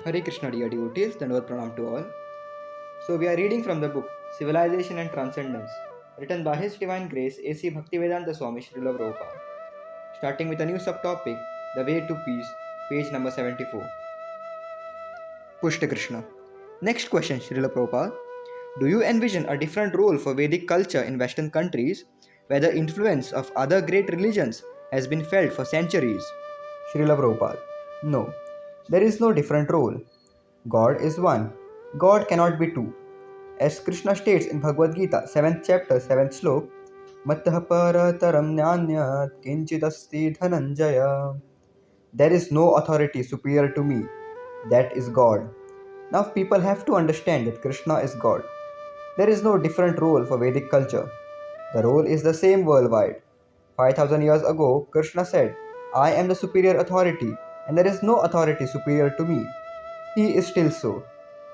Hare Krishna, dear devotees, Dandavad Pranam to all. So, we are reading from the book Civilization and Transcendence, written by His Divine Grace A.C. Bhaktivedanta Swami Srila Prabhupada. Starting with a new subtopic, The Way to Peace, page number 74. Pushta Krishna. Next question, Srila Prabhupada. Do you envision a different role for Vedic culture in Western countries where the influence of other great religions has been felt for centuries? Srila Prabhupada. No, there is no different role. God is one. God cannot be two. As Krishna states in Bhagavad Gita, 7th chapter, 7th slok, Mattah parataram nyanyat kinchidasti dhananjaya. There is no authority superior to me. That is God. Now people have to understand that Krishna is God. There is no different role for Vedic culture. The role is the same worldwide. 5000 years ago, Krishna said, I am the superior authority, and there is no authority superior to me. He is still so.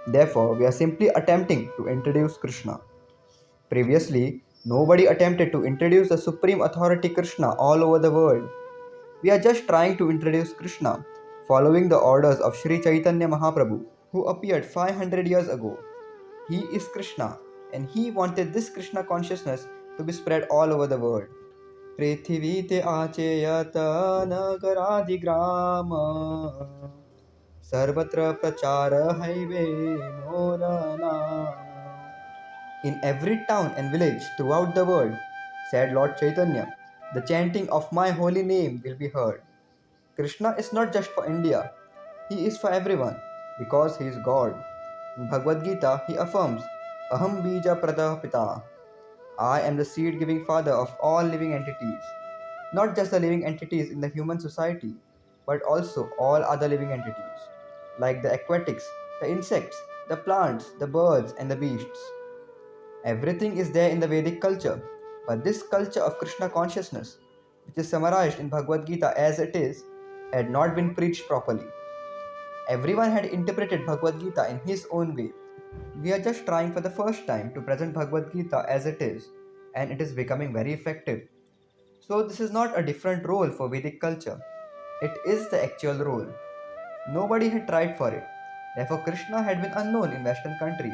Therefore, we are simply attempting to introduce Krishna. Previously, nobody attempted to introduce the supreme authority Krishna all over the world. We are just trying to introduce Krishna, following the orders of Sri Chaitanya Mahaprabhu, who appeared 500 years ago. He is Krishna, and he wanted this Krishna consciousness to be spread all over the world. पृथिवीते आचेयत नगरादिग्राम सर्वत्र प्रचार हैवे मोर नाम. In every town and village throughout the world, said Lord Chaitanya, the chanting of my holy name will be heard. Krishna is not just for India, he is for everyone because he is God. In Bhagavad Gita, he affirms, Aham bija pradah pita. I am the seed giving father of all living entities. Not just the living entities in the human society, but also all other living entities, like the aquatics, the insects, the plants, the birds, and the beasts. Everything is there in the Vedic culture, but this culture of Krishna consciousness, which is summarized in Bhagavad Gita as it is, had not been preached properly. Everyone had interpreted Bhagavad Gita in his own way. We are just trying for the first time to present Bhagavad Gita as it is, and it is becoming very effective. So, this is not a different role for Vedic culture, it is the actual role. Nobody had tried for it, therefore, Krishna had been unknown in Western countries.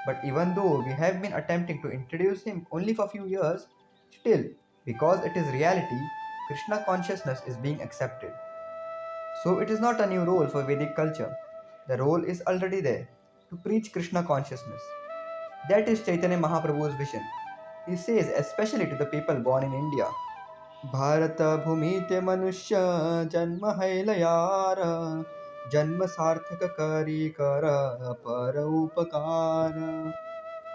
But even though we have been attempting to introduce him only for a few years, still, because it is reality, Krishna consciousness is being accepted. So it is not a new role for Vedic culture. The role is already there to preach Krishna consciousness. That is Chaitanya Mahaprabhu's vision. He says, especially to the people born in India, Bharata bhumite manusya janma hai layara janma sarthaka kari kara para upakara.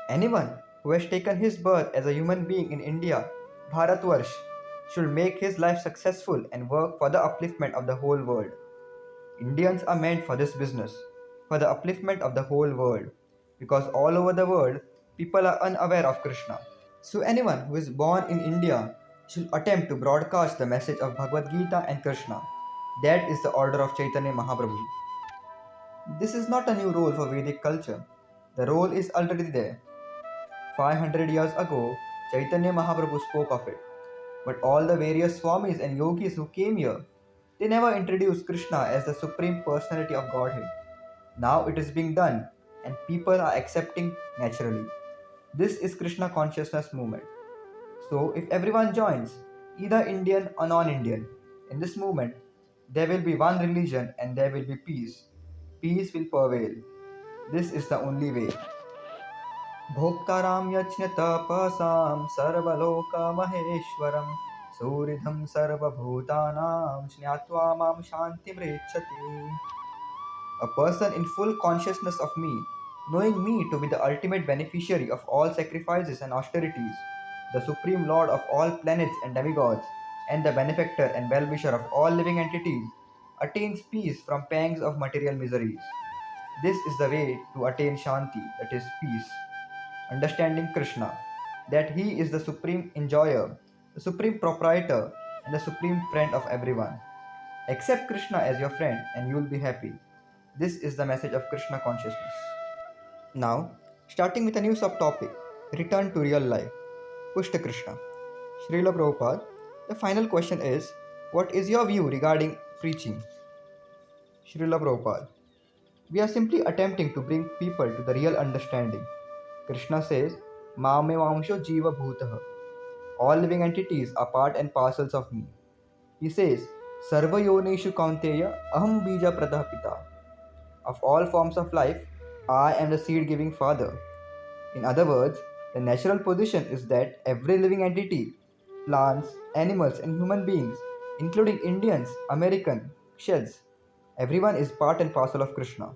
Anyone who has taken his birth as a human being in India, Bharatvarsh, should make his life successful and work for the upliftment of the whole world. Indians are meant for this business, for the upliftment of the whole world, because all over the world, people are unaware of Krishna. So anyone who is born in India should attempt to broadcast the message of Bhagavad Gita and Krishna. That is the order of Chaitanya Mahaprabhu. This is not a new role for Vedic culture. The role is already there. 500 years ago, Chaitanya Mahaprabhu spoke of it. But all the various Swamis and yogis who came here, they never introduced Krishna as the supreme personality of Godhead. Now it is being done, and people are accepting naturally. This is Krishna consciousness movement. So if everyone joins, either Indian or non-Indian, in this movement, there will be one religion and there will be peace. Peace will prevail. This is the only way. भोक्तारां यज्ञतपसां सर्वलोकमहेश्वरं सूरिधं सर्वभूतानां ज्ञात्वा मां शान्तिमृच्छति. A person in full consciousness of me, knowing me to be the ultimate beneficiary of all sacrifices and austerities, the supreme lord of all planets and demigods, and the benefactor and well-wisher of all living entities, attains peace from pangs of material miseries. This is the way to attain Shanti, that is peace. Understanding Krishna, that he is the supreme enjoyer, the supreme proprietor, and the supreme friend of everyone. Accept Krishna as your friend and you will be happy. This is the message of Krishna consciousness. Now, starting with a new subtopic, return to real life. Pushta Krishna. Srila Prabhupada, the final question is, what is your view regarding preaching? Srila Prabhupada. We are simply attempting to bring people to the real understanding. Krishna says, Mame Vamsho Jiva Bhutaha. All living entities are part and parcels of me. He says, Sarva Yoneshu Kaunteya Aham Bija Pratapita. Of all forms of life, I am the seed giving father. In other words, the natural position is that every living entity, plants, animals, and human beings, including Indians, American, Kshads, everyone is part and parcel of Krishna.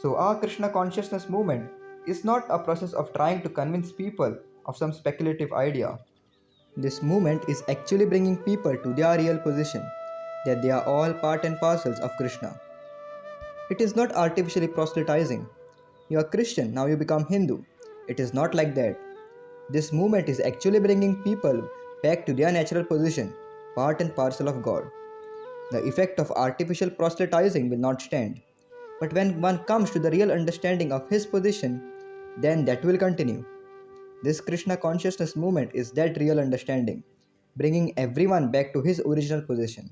So, our Krishna consciousness movement is not a process of trying to convince people of some speculative idea. This movement is actually bringing people to their real position, that they are all part and parcels of Krishna. It is not artificially proselytizing. You are Christian, now you become Hindu. It is not like that. This movement is actually bringing people back to their natural position, part and parcel of God. The effect of artificial proselytizing will not stand. But when one comes to the real understanding of his position, then that will continue. This Krishna consciousness movement is that real understanding, bringing everyone back to his original position.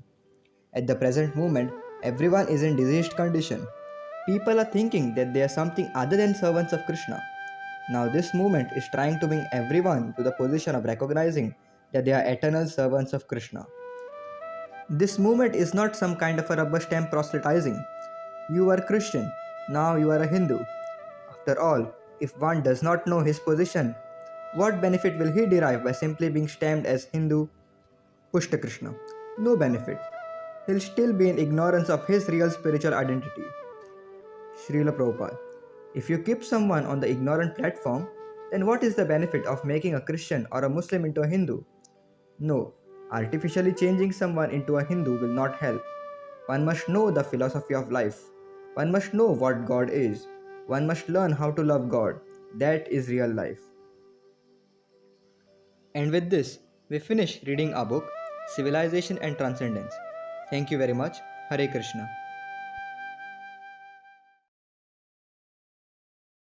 At the present moment, everyone is in diseased condition. People are thinking that they are something other than servants of Krishna. Now, this movement is trying to bring everyone to the position of recognizing that they are eternal servants of Krishna. This movement is not some kind of a rubber stamp proselytizing. You are Christian, now you are a Hindu. After all, if one does not know his position, what benefit will he derive by simply being stamped as Hindu Pushta Krishna? No benefit. He'll still be in ignorance of his real spiritual identity. Srila Prabhupada. If you keep someone on the ignorant platform, then what is the benefit of making a Christian or a Muslim into a Hindu? No, artificially changing someone into a Hindu will not help. One must know the philosophy of life. One must know what God is. One must learn how to love God. That is real life. And with this, we finish reading our book, Civilization and Transcendence. Thank you very much. Hare Krishna.